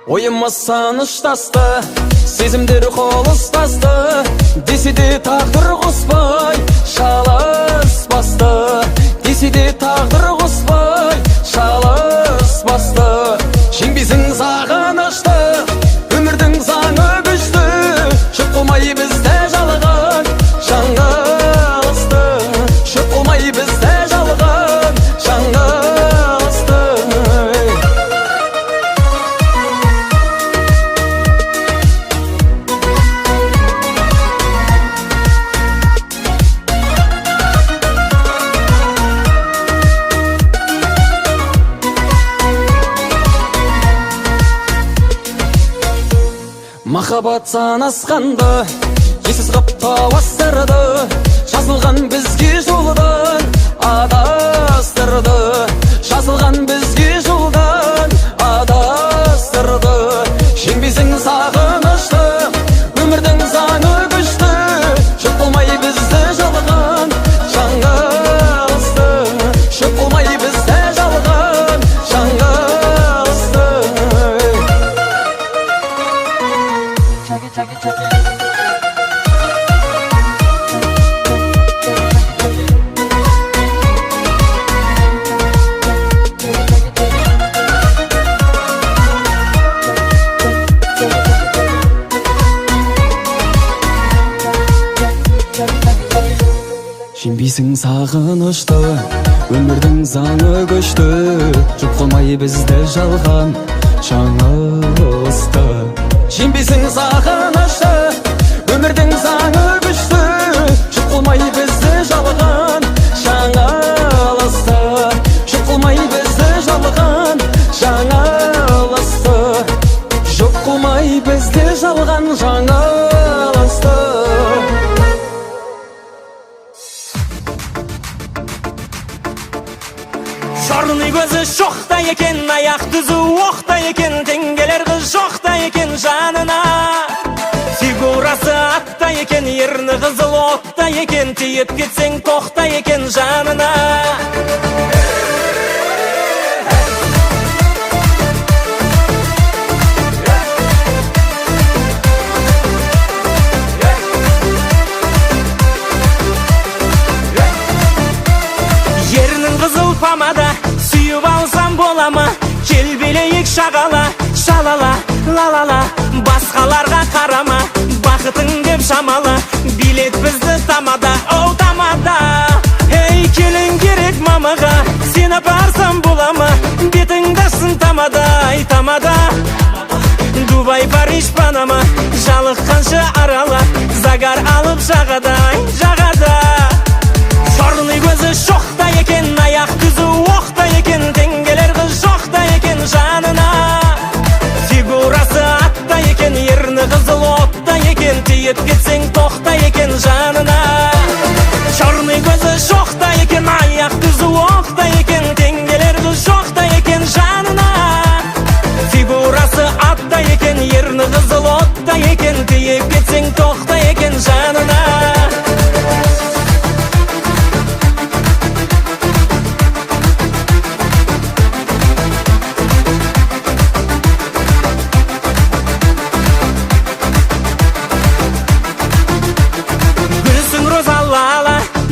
Ойымыз саныштасты, сезімдер қол ұстасты, десе де тағдыр қоспай шалыспасты. Десе де тағдыр қоспай шалыспасты. Жеңбесің сағынышты, өмірдің заңы күшті, шөп қылмай бізді жалған жаңылысты. Шөп қылмай бізді жалған жаңылысты. Махаббат санасқанды, есіз қып тауастырды, жазылған бізге жолдан адастырды. Жазылған бізге жолдан адастырды. Жеңбесің сағынышты, өмірдің заңы күшті, шөп қылмай бізді жалған жаңылысты. Шөп қылмай бізді жалған жаңылысты. Жеңбесің сағынышты, өмірдің заңы күшті, жұп қылмай бізді жалған жаңылысты. Жеңбесің сағынышты, өмірдің заңы күшті, жұп қылмай бізді жалған жаңылысты. Жұп қылмай бізді жалған жаңылысты. Жұп қылмай бізді жалған жаңылысты. Жарны көзі шоқта екен, аяқ түзі оқта екен, теңгелер қыз жоқта екен жанына. Фигурасы атта екен, ерні қызыл отта екен, тиіп кетсең тоқта екен жанына. Ернің қызыл помада, сүйіп алсам бола ма? Келбелейік шағала, шалала, лалала. Басқаларға қарама, бақытың деп шамала. Билет бізді тамада, оу тамада. Ей, келін керек мамаға, сен апарсам бола ма? Бетіңді ашсын тамада, ай тамада. Дубай, Париж, Панама, жалыққанша арала. Загар алып жағада, ай жағада. Жарны көзі шоқта екен, аяқ түзі оқта екен, теңгелер қыз жоқта екен жанына. Фигурасы атта екен, ерні қызыл отта екен, тиіп кетсең тоқта екен жанына. Жарны көзі шоқта екен, аяқ түзі оқта екен, теңгелер қыз жоқта екен жанына. Фигурасы атта екен, ерні қызыл отта екен, тиіп кетсең тоқта екен жанына.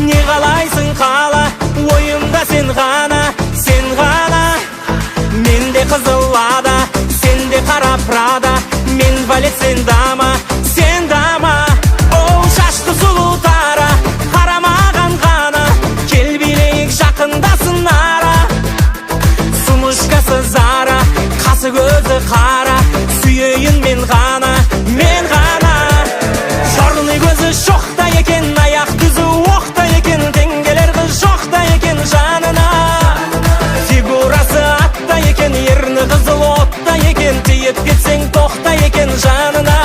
Не қалайсың қала, ойымда сен ғана, сен ғана. Менде қызылада, сенде қара прада, мен валет, сен дама, сен дама. Оу, шашты сұлу тара, қарамаған ғана, кел билейік жақындасын ара. Сумышкасы зара, қасы көзі қара, сүйейін мен ғана, мен ғана. Жарны көзі шоқта екен, аяқ түзі оқта екен, теңгелер қыз жоқта екен жанына. Фигурасы атта екен, ерні қызыл отта екен, тиіп кетсең тоқта екен жанына.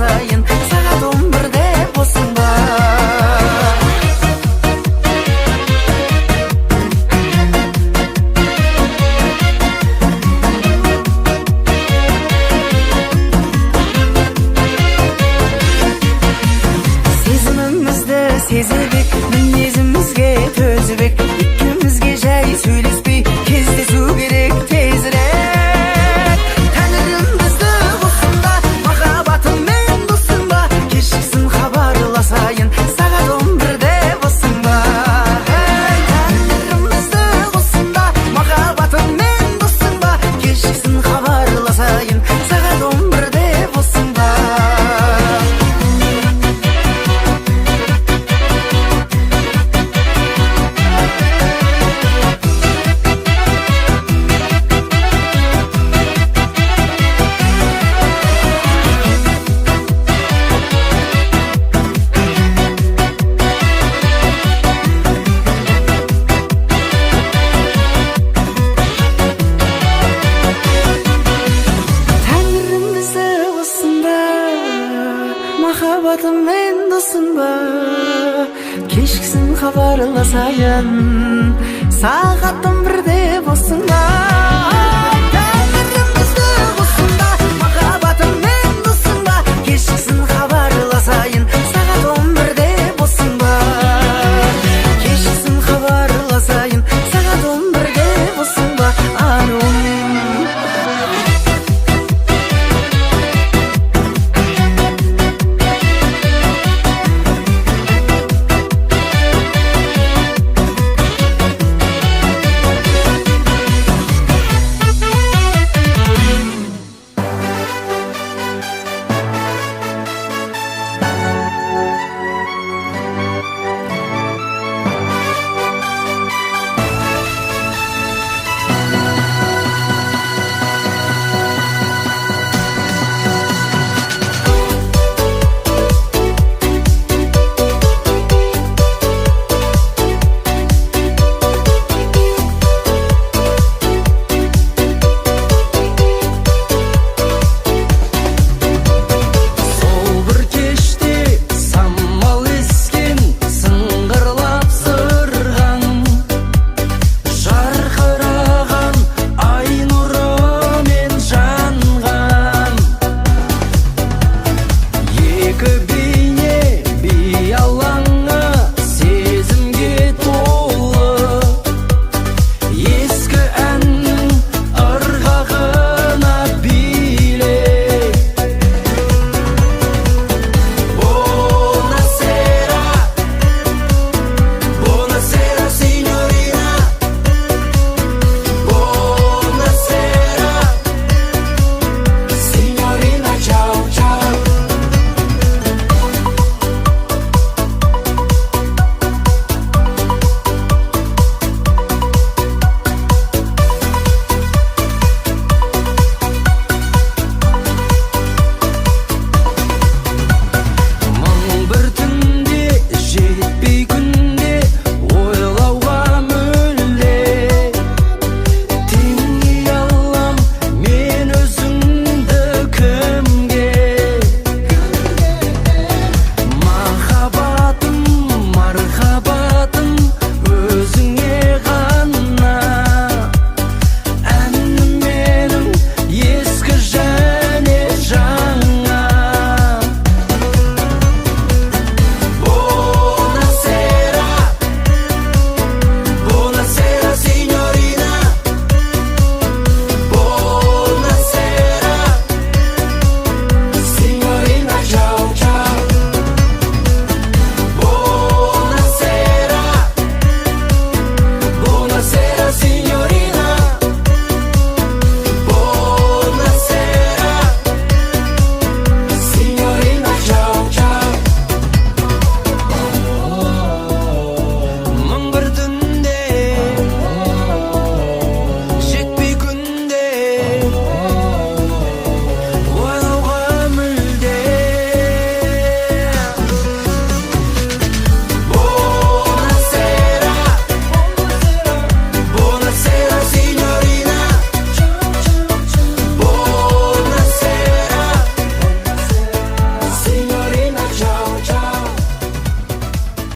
sayın saat 11'de bolsun ba. Sezimimizde sezildik, minnezimizge tözbek, ikkimizge jay söylesbey, kezdesu gerek tezrek. Tanrım bizde bolsun da, makabatım men dostum ba, kechiksin habarlasayın, saat 11'de bolsun ba. Tanrım bizde bolsun da, makabatım men dostum ba, kechiksin habarlasayın, saat 11'de bolsun ba. Tanrım bize olsun da, makabatım men dostum ba, kechiksin habarlasayın, saat 11'de bolsun ba.